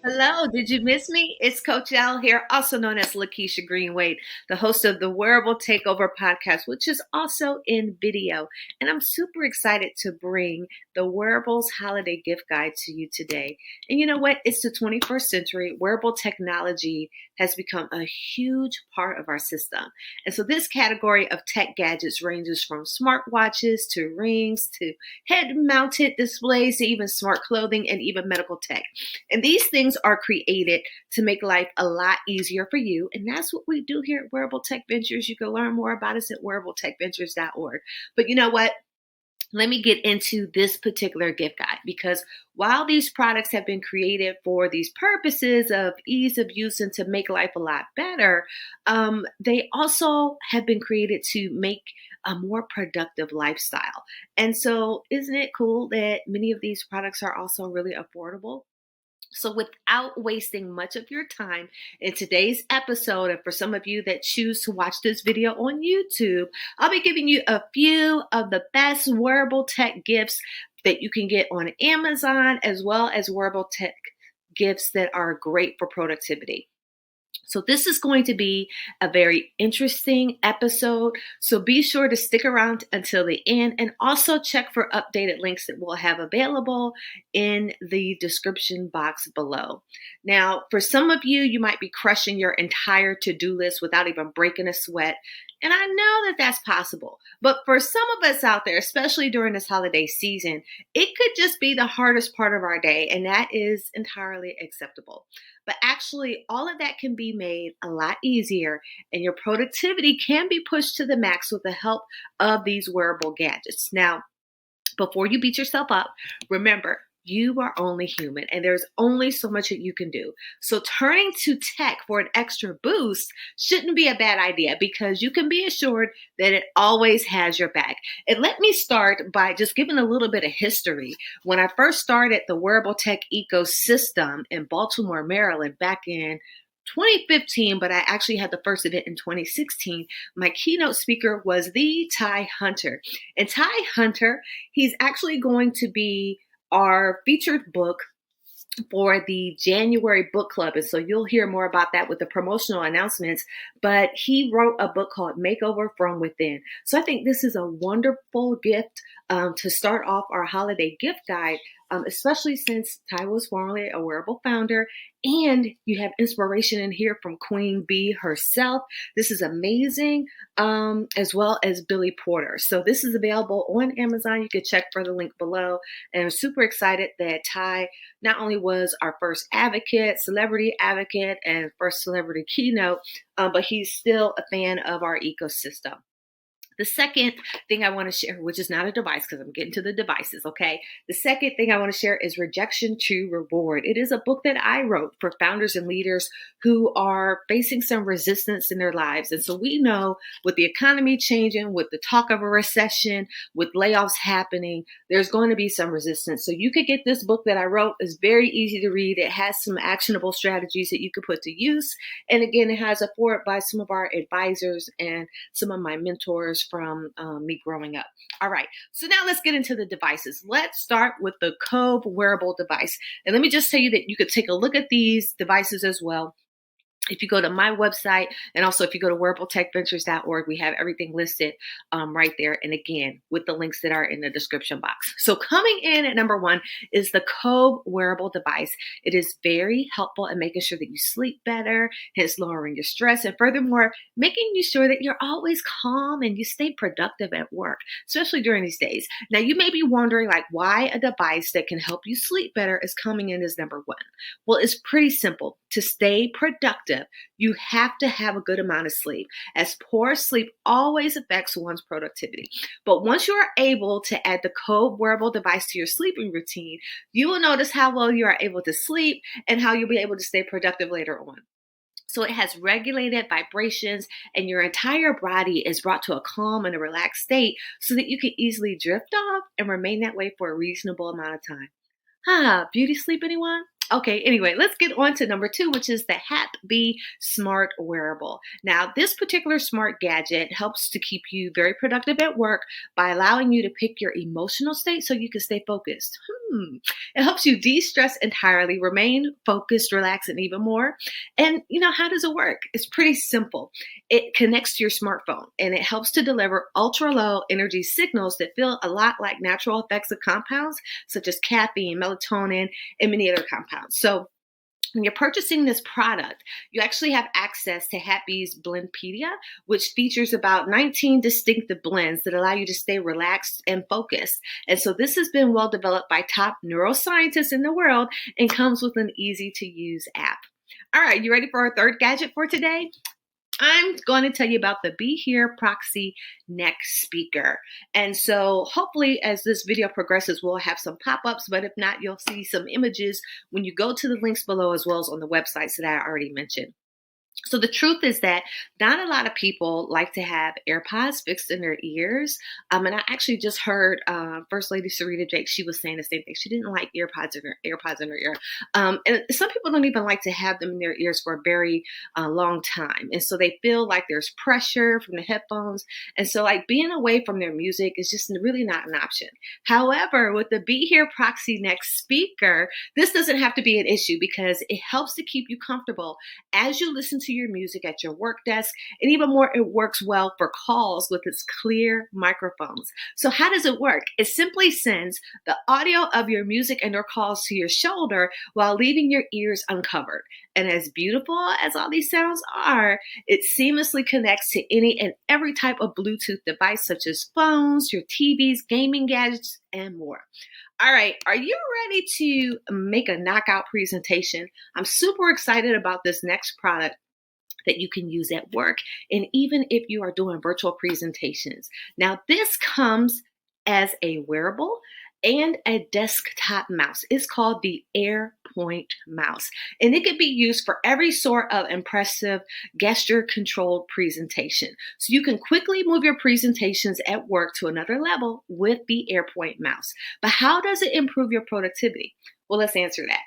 Hello, did you miss me? It's Coach L here, also known as LaKisha Greenwade, the host of the Wearable Takeover podcast, which is also in video. And I'm super excited to bring the Wearables Holiday Gift Guide to you today. And you know what? It's the 21st century. Wearable technology has become a huge part of our system. And so this category of tech gadgets ranges from smartwatches to rings to head-mounted displays to even smart clothing and even medical tech. And these things are created to make life a lot easier for you. And that's what we do here at Wearable Tech Ventures. You can learn more about us at wearabletechventures.org. But you know what? Let me get into this particular gift guide because while these products have been created for these purposes of ease of use and to make life a lot better, they also have been created to make a more productive lifestyle. And so, isn't it cool that many of these products are also really affordable? So, without wasting much of your time in today's episode, and for some of you that choose to watch this video on YouTube, I'll be giving you a few of the best wearable tech gifts that you can get on Amazon, as well as wearable tech gifts that are great for productivity. So this is going to be a very interesting episode. So be sure to stick around until the end and also check for updated links that we'll have available in the description box below. Now, for some of you, you might be crushing your entire to-do list without even breaking a sweat. And I know that that's possible. But for some of us out there, especially during this holiday season, it could just be the hardest part of our day, and that is entirely acceptable. But actually, all of that can be made a lot easier, and your productivity can be pushed to the max with the help of these wearable gadgets. Now, before you beat yourself up, remember, you are only human and there's only so much that you can do. So turning to tech for an extra boost shouldn't be a bad idea because you can be assured that it always has your back. And let me start by just giving a little bit of history. When I first started the wearable tech ecosystem in Baltimore, Maryland, back in 2015, but I actually had the first event in 2016. My keynote speaker was the Ty Hunter. And Ty Hunter, he's actually going to be our featured book for the January book club. And so you'll hear more about that with the promotional announcements. But he wrote a book called Makeover from Within. So I think this is a wonderful gift to start off our holiday gift guide, especially since Ty was formerly a wearable founder. And you have inspiration in here from Queen Bee herself. This is amazing, as well as Billy Porter. So this is available on Amazon. You can check for the link below. And I'm super excited that Ty not only was our first advocate, celebrity advocate, and first celebrity keynote, but he's still a fan of our ecosystem. The second thing I want to share, which is not a device because I'm getting to the devices, okay? The second thing I want to share is Rejection to Reward. It is a book that I wrote for founders and leaders who are facing some resistance in their lives. And so we know with the economy changing, with the talk of a recession, with layoffs happening, there's going to be some resistance. So you could get this book that I wrote. It's very easy to read. It has some actionable strategies that you could put to use. And again, it has a foreword by some of our advisors and some of my mentors from me growing up. All right, so now let's get into the devices. Let's start with the Cove Wearable device. And let me just tell you that you could take a look at these devices as well. If you go to my website, and also if you go to wearabletechventures.org, we have everything listed right there. And again, with the links that are in the description box. So coming in at number one is the Cove Wearable device. It is very helpful in making sure that you sleep better, hence lowering your stress, and furthermore, making you sure that you're always calm and you stay productive at work, especially during these days. Now, you may be wondering, like, why a device that can help you sleep better is coming in as number one. Well, it's pretty simple. To stay productive, you have to have a good amount of sleep, as poor sleep always affects one's productivity. But once you are able to add the Cove Wearable device to your sleeping routine, you will notice how well you are able to sleep and how you'll be able to stay productive later on. So it has regulated vibrations and your entire body is brought to a calm and a relaxed state so that you can easily drift off and remain that way for a reasonable amount of time. Beauty sleep, anyone? Okay, anyway, let's get on to number 2, which is the Hapbee Smart Wearable. Now, this particular smart gadget helps to keep you very productive at work by allowing you to pick your emotional state so you can stay focused. It helps you de-stress entirely, remain focused, relax, and even more. And how does it work? It's pretty simple. It connects to your smartphone and it helps to deliver ultra low energy signals that feel a lot like natural effects of compounds such as caffeine, melatonin, and many other compounds. So when you're purchasing this product, you actually have access to Hapbee's Blendpedia, which features about 19 distinctive blends that allow you to stay relaxed and focused. And so this has been well developed by top neuroscientists in the world and comes with an easy to use app. All right, you ready for our third gadget for today? I'm going to tell you about the Behear proxy neck speaker. And so hopefully as this video progresses, we'll have some pop-ups, but if not, you'll see some images when you go to the links below as well as on the websites that I already mentioned. So the truth is that not a lot of people like to have AirPods fixed in their ears. And I actually just heard First Lady Sarita Jake, she was saying the same thing. She didn't like AirPods in her ear. And some people don't even like to have them in their ears for a very long time. And so they feel like there's pressure from the headphones. And so like being away from their music is just really not an option. However, with the Behear proxy neck speaker, this doesn't have to be an issue because it helps to keep you comfortable as you listen to your music at your work desk, and even more, it works well for calls with its clear microphones. So how does it work? It simply sends the audio of your music and your calls to your shoulder while leaving your ears uncovered. And as beautiful as all these sounds are, it seamlessly connects to any and every type of Bluetooth device, such as phones, your TVs, gaming gadgets, and more. All right, are you ready to make a knockout presentation? I'm super excited about this next product that you can use at work, and even if you are doing virtual presentations. Now, this comes as a wearable and a desktop mouse. It's called the Airpoint Mouse, and it can be used for every sort of impressive gesture-controlled presentation. So you can quickly move your presentations at work to another level with the Airpoint Mouse. But how does it improve your productivity? Well, let's answer that.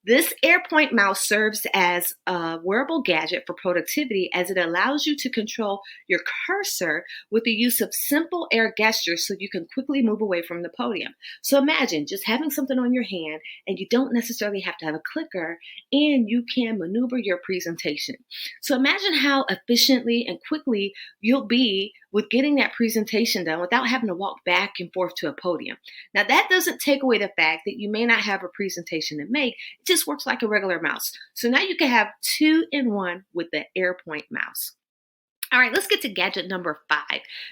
This Airpoint Mouse serves as a wearable gadget for productivity as it allows you to control your cursor with the use of simple air gestures so you can quickly move away from the podium. So imagine just having something on your hand and you don't necessarily have to have a clicker and you can maneuver your presentation. So imagine how efficiently and quickly you'll be with getting that presentation done without having to walk back and forth to a podium. Now that doesn't take away the fact that you may not have a presentation to make. It just works like a regular mouse. So now you can have 2-in-1 with the Airpoint Mouse. All right, let's get to gadget number 5.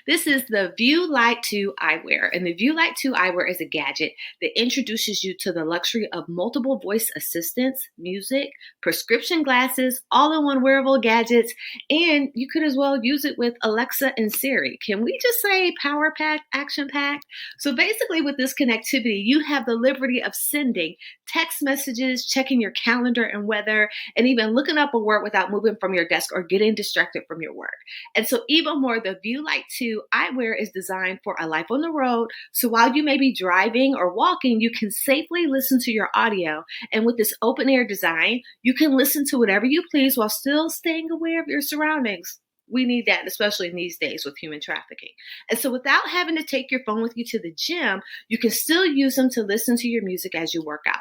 This is the Vue LIte 2 eyewear. And the Vue LIte 2 eyewear is a gadget that introduces you to the luxury of multiple voice assistants, music, prescription glasses, all-in-one wearable gadgets, and you could as well use it with Alexa and Siri. Can we just say power-packed, action-packed? So basically with this connectivity, you have the liberty of sending text messages, checking your calendar and weather, and even looking up a word without moving from your desk or getting distracted from your work. And so even more, the Vue LIte 2 eyewear is designed for a life on the road. So while you may be driving or walking, you can safely listen to your audio. And with this open air design, you can listen to whatever you please while still staying aware of your surroundings. We need that, especially in these days with human trafficking. And so without having to take your phone with you to the gym, you can still use them to listen to your music as you work out.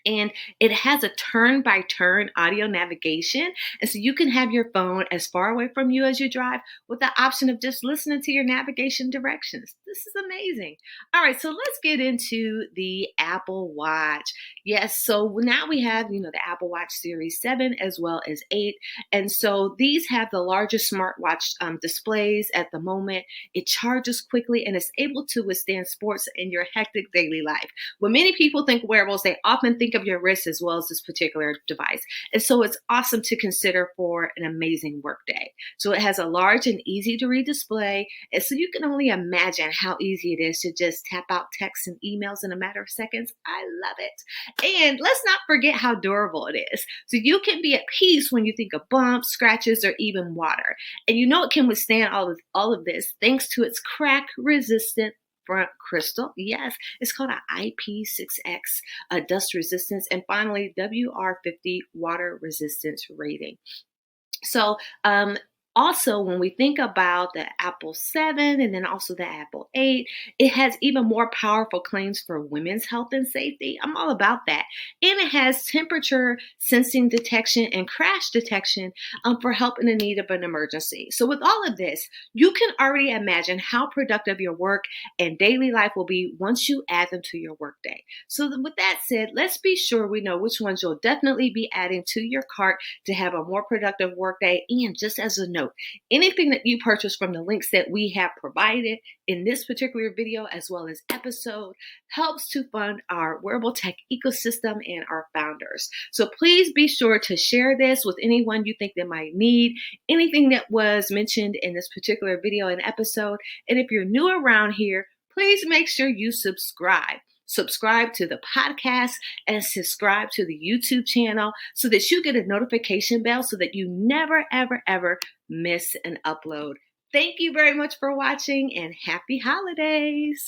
And it has a turn-by-turn audio navigation. And so you can have your phone as far away from you as you drive with the option of just listening to your navigation directions. This is amazing. All right, so let's get into the Apple Watch. Yes, so now we have, the Apple Watch Series 7 as well as 8. And so these have the largest smartwatch displays at the moment. It charges quickly and is able to withstand sports in your hectic daily life. When many people think wearables, they often think of your wrist as well as this particular device. And so it's awesome to consider for an amazing work day. So it has a large and easy to read display. And so you can only imagine how easy it is to just tap out texts and emails in a matter of seconds. I love it. And let's not forget how durable it is. So you can be at peace when you think of bumps, scratches, or even water. And it can withstand all of this thanks to its crack resistant front crystal. Yes, it's called an IP6X dust resistance. And finally, WR50 water resistance rating. So, also, when we think about the Apple 7 and then also the Apple 8, it has even more powerful claims for women's health and safety. I'm all about that. And it has temperature sensing detection and crash detection for help in the need of an emergency. So, with all of this, you can already imagine how productive your work and daily life will be once you add them to your workday. So, with that said, let's be sure we know which ones you'll definitely be adding to your cart to have a more productive workday. And just as a note, anything that you purchase from the links that we have provided in this particular video as well as episode helps to fund our wearable tech ecosystem and our founders. So please be sure to share this with anyone you think that might need anything that was mentioned in this particular video and episode. And if you're new around here, please make sure you subscribe. Subscribe to the podcast and subscribe to the YouTube channel so that you get a notification bell so that you never, ever, ever miss an upload. Thank you very much for watching and happy holidays.